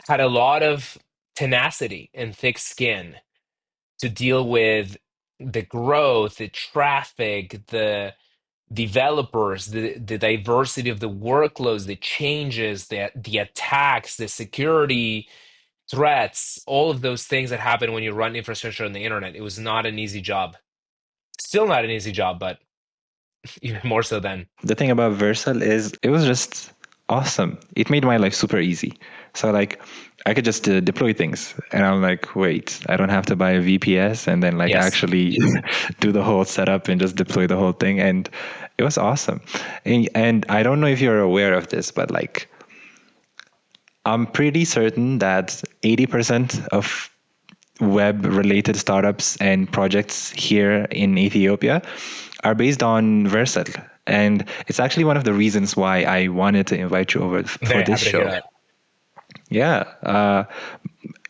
had a lot of tenacity and thick skin to deal with the growth, the traffic, the developers, the diversity of the workloads, the changes, the attacks, the security threats, all of those things that happen when you run infrastructure on the internet. It was not an easy job. Still not an easy job, but even more so then. The thing about Vercel is it was just awesome. It made my life super easy. So like I could just deploy things, and I'm like, wait, I don't have to buy a VPS and then like Yes, actually do the whole setup and just deploy the whole thing. And it was awesome. And I don't know if you're aware of this, but like I'm pretty certain that 80% of web related startups and projects here in Ethiopia are based on Vercel. And it's actually one of the reasons why I wanted to invite you over for very this happy to hear show. that. Yeah.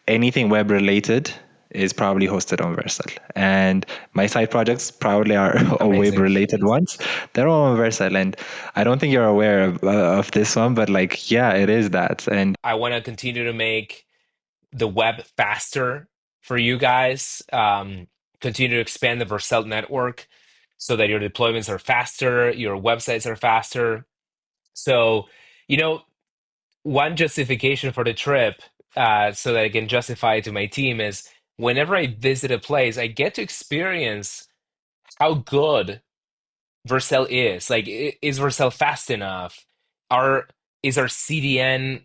Anything web related is probably hosted on Vercel. And my side projects probably are all web Amazing. related ones. They're all on Vercel. And I don't think you're aware of this one, but like, yeah, it is that. And I want to continue to make the web faster for you guys. Continue to expand the Vercel network so that your deployments are faster, your websites are faster. So, you know, one justification for the trip, so that I can justify it to my team, is whenever I visit a place, I get to experience how good Vercel is. Like, is Vercel fast enough? Are is our CDN,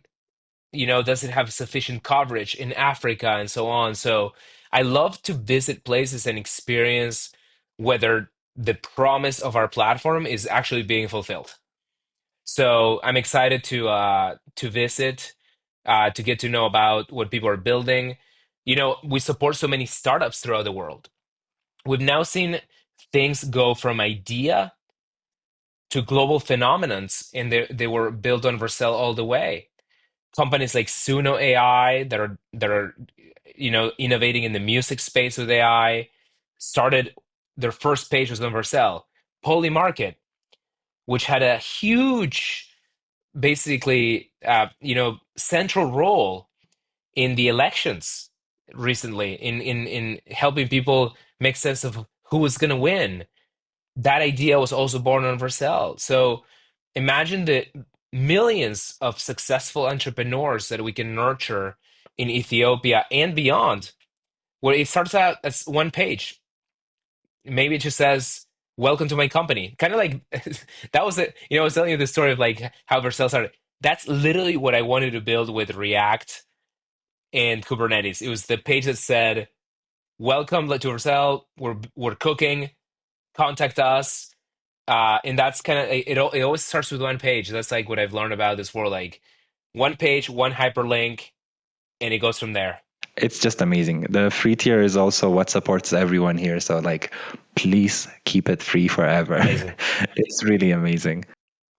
does it have sufficient coverage in Africa and so on? So I love to visit places and experience whether the promise of our platform is actually being fulfilled. So I'm excited to visit, to get to know about what people are building. We support so many startups throughout the world. We've now seen things go from idea to global phenomenons, and they were built on Vercel all the way. Companies like Suno AI that are innovating in the music space with AI started their first page was on Vercel. Polymarket, which had a huge, basically, central role in the elections recently, in helping people make sense of who was going to win. That idea was also born on Vercel. So imagine the millions of successful entrepreneurs that we can nurture in Ethiopia and beyond, where it starts out as one page. Maybe it just says, "Welcome to my company." Kind of like that was it. I was telling you the story of like how Vercel started. That's literally what I wanted to build with React and Kubernetes. It was the page that said, "Welcome to Vercel. We're cooking. Contact us." And that's kind of it always starts with one page. That's like what I've learned about this world. Like one page, one hyperlink, and it goes from there. it's just amazing. The free tier is also what supports everyone here. So like, please keep it free forever. Amazing, It's really amazing.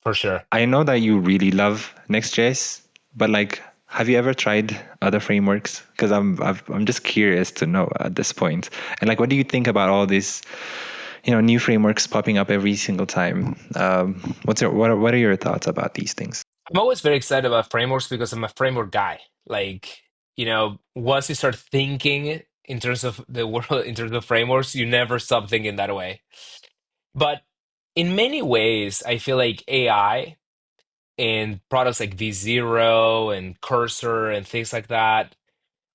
for sure. I know that you really love Next.js, but like, have you ever tried other frameworks? Because I'm just curious to know at this point. And like, what do you think about all these, new frameworks popping up every single time? What are your thoughts about these things? I'm always very excited about frameworks because I'm a framework guy. Like, once you start thinking in terms of the world, in terms of frameworks, you never stop thinking that way. But in many ways, I feel like AI and products like V0 and Cursor and things like that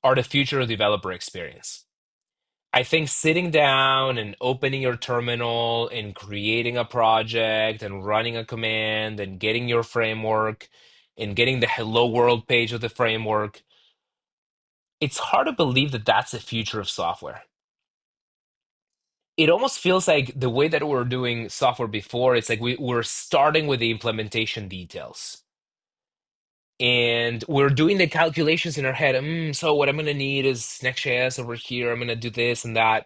are the future of developer experience. I think sitting down and opening your terminal and creating a project and running a command and getting your framework and getting the hello world page of the framework, it's hard to believe that that's the future of software. It almost feels like the way that we're doing software before, it's like we're starting with the implementation details. And we're doing the calculations in our head. So what I'm going to need is Next.js over here. I'm going to do this and that.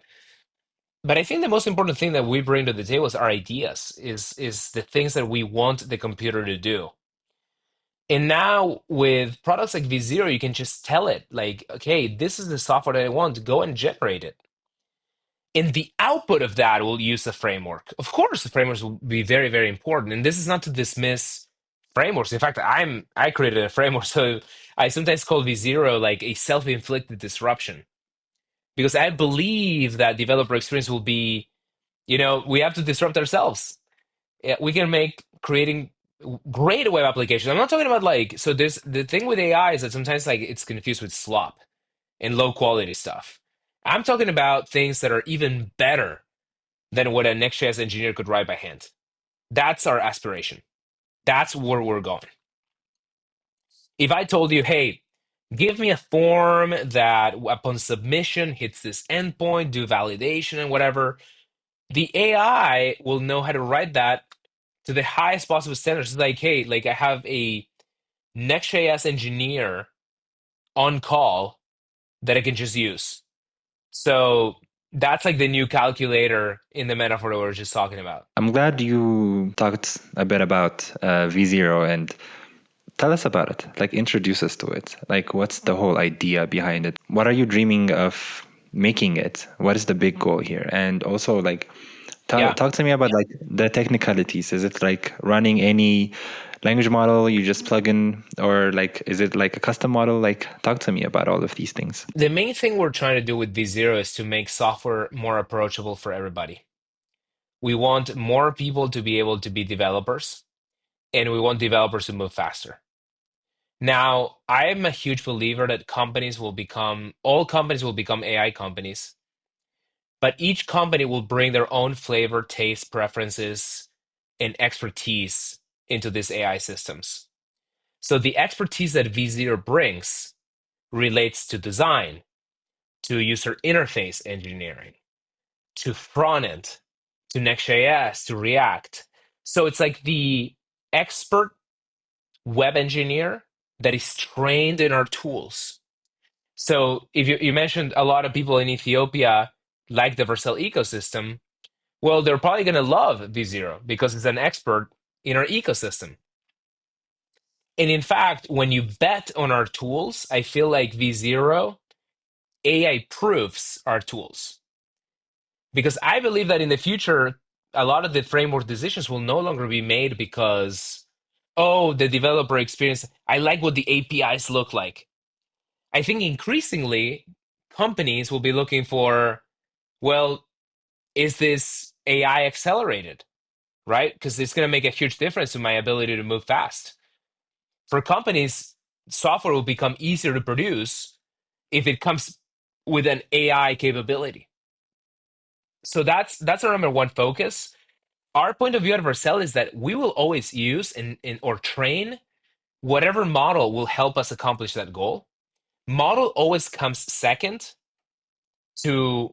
But I think the most important thing that we bring to the table is our ideas, is the things that we want the computer to do. And now with products like V0, you can just tell it like, okay, this is the software that I want. Go and generate it. And the output of that will use the framework. Of course, the frameworks will be very, very important. And this is not to dismiss frameworks. In fact, I created a framework, so I sometimes call V0 like a self-inflicted disruption because I believe that developer experience will be, we have to disrupt ourselves. Yeah, we can make creating great web applications. I'm not talking about like, so there's the thing with AI is that sometimes like it's confused with slop and low quality stuff. I'm talking about things that are even better than what a Next.js engineer could write by hand. That's our aspiration. That's where we're going. If I told you, hey, give me a form that upon submission hits this endpoint, do validation and whatever, the AI will know how to write that to the highest possible standards. It's like, hey, like I have a NextJS engineer on call that I can just use. So that's like the new calculator in the metaphor that we were just talking about. I'm glad you talked a bit about V0 and tell us about it. Like, introduce us to it. Like, what's the whole idea behind it? What are you dreaming of making it? What is the big goal here? And also, like, Yeah. talk to me about like the technicalities. Is it like running any language model you just plug in, or like is it like a custom model? Like, talk to me about all of these things. The main thing we're trying to do with V0 is to make software more approachable for everybody. We want more people to be able to be developers, and we want developers to move faster. Now, I am a huge believer that all companies will become AI companies, but each company will bring their own flavor, taste, preferences, and expertise into these AI systems. So the expertise that V0 brings relates to design, to user interface engineering, to front end, to Next.js, to React. So it's like the expert web engineer that is trained in our tools. So if you mentioned a lot of people in Ethiopia like the Vercel ecosystem, well, they're probably going to love V0 because it's an expert in our ecosystem. And in fact, when you bet on our tools, I feel like V0 AI proofs our tools. Because I believe that in the future, a lot of the framework decisions will no longer be made because, oh, the developer experience, I like what the APIs look like. I think increasingly companies will be looking for, well, is this AI accelerated, right? Because it's going to make a huge difference in my ability to move fast. For companies, software will become easier to produce if it comes with an AI capability. So that's our number one focus. Our point of view at Vercel is that we will always use or train whatever model will help us accomplish that goal. Model always comes second to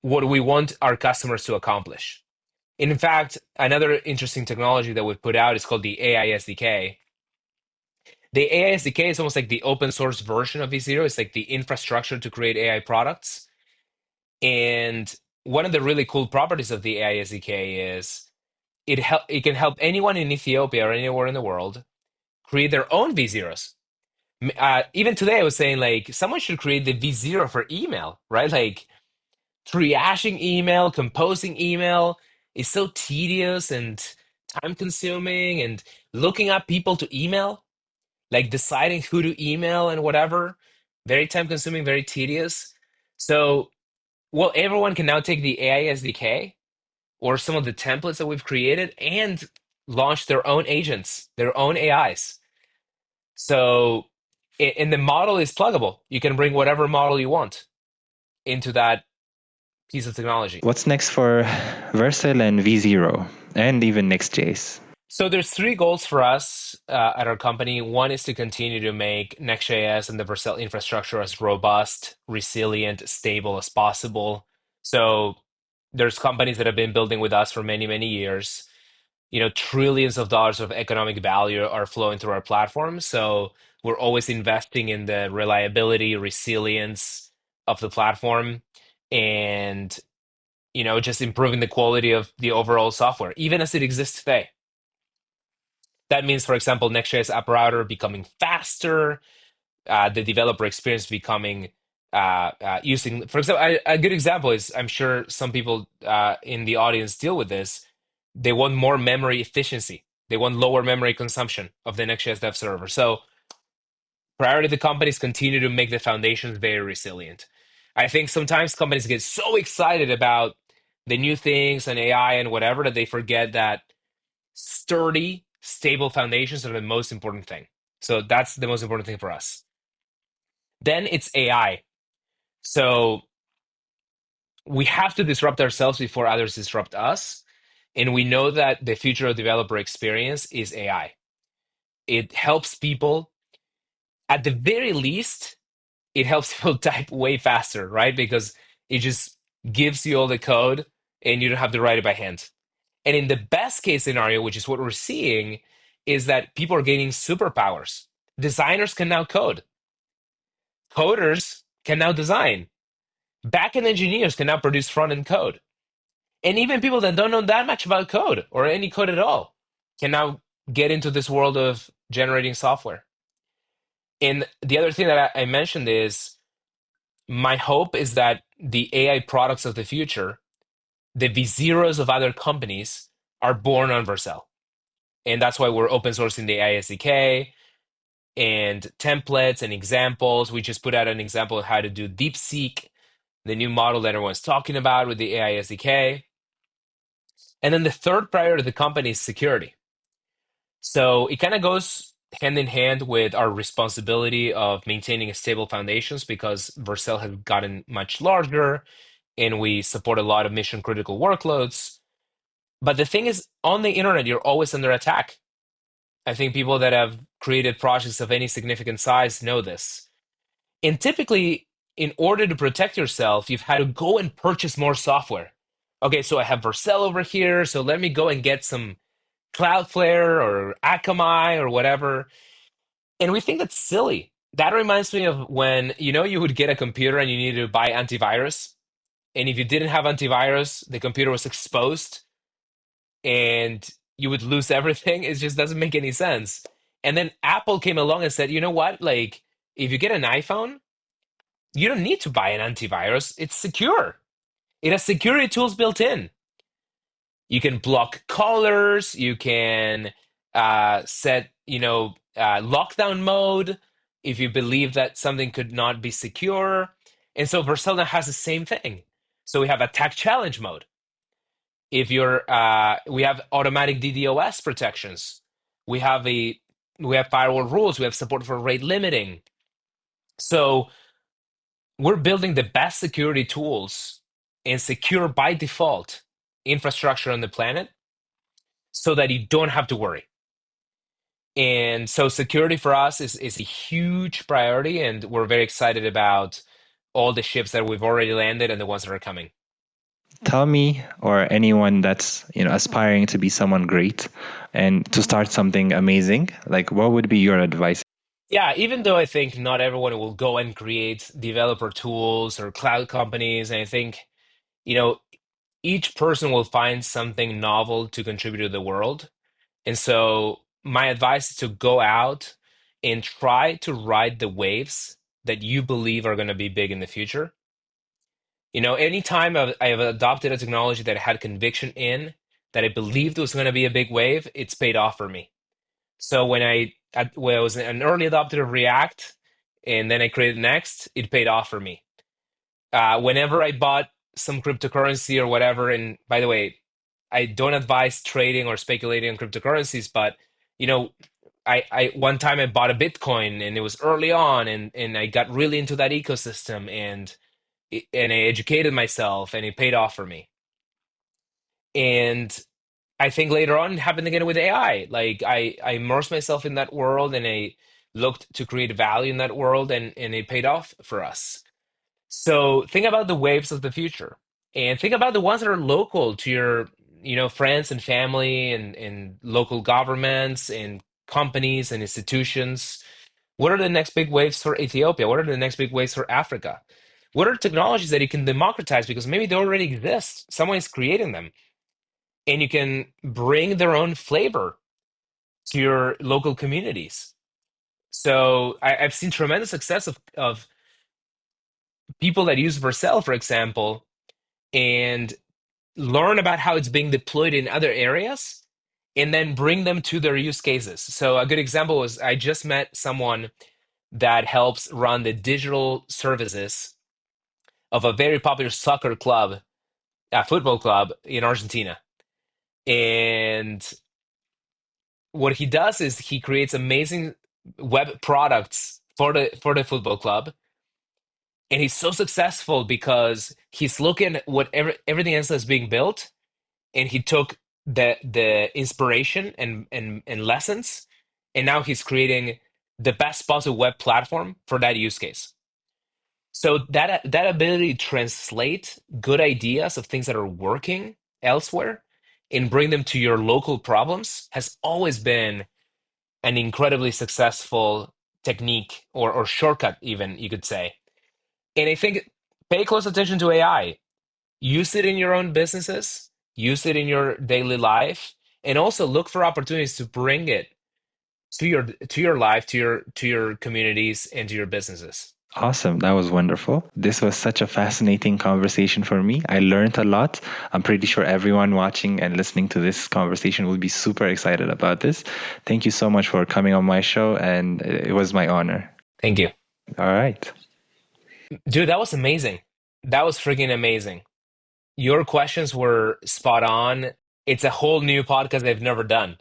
what we want our customers to accomplish. In fact, another interesting technology that we've put out is called the AI SDK. The AI SDK is almost like the open source version of V0. It's like the infrastructure to create AI products. And one of the really cool properties of the AI SDK is it can help anyone in Ethiopia or anywhere in the world create their own V0s. Even today, I was saying like someone should create the V0 for email, right? Like triaging email, composing email is so tedious and time consuming, and looking up people to email, like deciding who to email and whatever, very time consuming, very tedious. So, well, everyone can now take the AI SDK or some of the templates that we've created and launch their own agents, their own AIs. So, and the model is pluggable. You can bring whatever model you want into that piece of technology. What's next for Vercel and V0 and even Next.js? So there's three goals for us at our company. One is to continue to make Next.js and the Vercel infrastructure as robust, resilient, stable as possible. So there's companies that have been building with us for many, many years. You know, trillions of dollars of economic value are flowing through our platform. So we're always investing in the reliability, resilience of the platform, and just improving the quality of the overall software, even as it exists today. That means, for example, Next.js app router becoming faster, the developer experience becoming using, for example, a good example is, I'm sure some people in the audience deal with this. They want more memory efficiency. They want lower memory consumption of the Next.js dev server. So priority the companies continue to make the foundations very resilient. I think sometimes companies get so excited about the new things and AI and whatever that they forget that sturdy, stable foundations are the most important thing. So that's the most important thing for us. Then it's AI. So we have to disrupt ourselves before others disrupt us. And we know that the future of developer experience is AI. It helps people At the very least, it helps people type way faster, right? Because it just gives you all the code and you don't have to write it by hand. And in the best case scenario, which is what we're seeing, is that people are gaining superpowers. Designers can now code, coders can now design, backend engineers can now produce front end code. And even people that don't know that much about code or any code at all can now get into this world of generating software. And the other thing that I mentioned is my hope is that the AI products of the future, the V0s of other companies, are born on Vercel. And that's why we're open sourcing the AI SDK and templates and examples. We just put out an example of how to do DeepSeek, the new model that everyone's talking about with the AI SDK. And then the third priority of the company is security. So it kind of goes hand in hand with our responsibility of maintaining a stable foundations because Vercel has gotten much larger and we support a lot of mission critical workloads. But the thing is, on the internet, you're always under attack. I think people that have created projects of any significant size know this. And typically, in order to protect yourself, you've had to go and purchase more software. Okay, so I have Vercel over here, so let me go and get some Cloudflare or Akamai or whatever. And we think that's silly. That reminds me of when, you would get a computer and you needed to buy antivirus. And if you didn't have antivirus, the computer was exposed and you would lose everything. It just doesn't make any sense. And then Apple came along and said, you know what? Like, if you get an iPhone, you don't need to buy an antivirus. It's secure. It has security tools built in. You can block callers. You can set, lockdown mode if you believe that something could not be secure. And so Vercel has the same thing. So we have attack challenge mode. If you're, we have automatic DDoS protections. We have firewall rules. We have support for rate limiting. So we're building the best security tools and secure by default infrastructure on the planet so that you don't have to worry. And so security for us is a huge priority, and we're very excited about all the ships that we've already landed and the ones that are coming. Tell me, or anyone that's aspiring to be someone great and to start something amazing, like what would be your advice? Yeah, even though I think not everyone will go and create developer tools or cloud companies, and I think, you know, each person will find something novel to contribute to the world. And so my advice is to go out and try to ride the waves that you believe are going to be big in the future. Anytime I have adopted a technology that I had conviction in, that I believed was going to be a big wave, it's paid off for me. So when I was an early adopter of React, and then I created Next, it paid off for me. Whenever I bought some cryptocurrency or whatever, and by the way, I don't advise trading or speculating on cryptocurrencies, but you know, I one time I bought a Bitcoin and it was early on, and I got really into that ecosystem, and I educated myself and it paid off for me. And I think later on it happened again with AI. Like I immersed myself in that world and I looked to create value in that world, and it paid off for us. So think about the waves of the future and think about the ones that are local to your, friends and family and local governments and companies and institutions. What are the next big waves for Ethiopia? What are the next big waves for Africa? What are technologies that you can democratize because maybe they already exist? Someone is creating them, and you can bring their own flavor to your local communities. So I've seen tremendous success of people that use Vercel, for example, and learn about how it's being deployed in other areas and then bring them to their use cases. So a good example was I just met someone that helps run the digital services of a very popular soccer club, a football club in Argentina. And what he does is he creates amazing web products for the football club, and he's so successful because he's looking at everything else that's being built, and he took the inspiration and lessons, and now he's creating the best possible web platform for that use case. So that ability to translate good ideas of things that are working elsewhere and bring them to your local problems has always been an incredibly successful technique or shortcut, even you could say. And I think pay close attention to AI. Use it in your own businesses, use it in your daily life, and also look for opportunities to bring it to your life, to your communities, and to your businesses. Awesome. That was wonderful. This was such a fascinating conversation for me. I learned a lot. I'm pretty sure everyone watching and listening to this conversation will be super excited about this. Thank you so much for coming on my show, and it was my honor. Thank you. All right. Dude, that was amazing. That was freaking amazing. Your questions were spot on. It's a whole new podcast I've never done.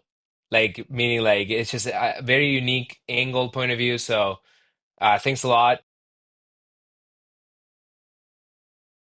Like, meaning, like, it's just a very unique angle point of view. So, thanks a lot.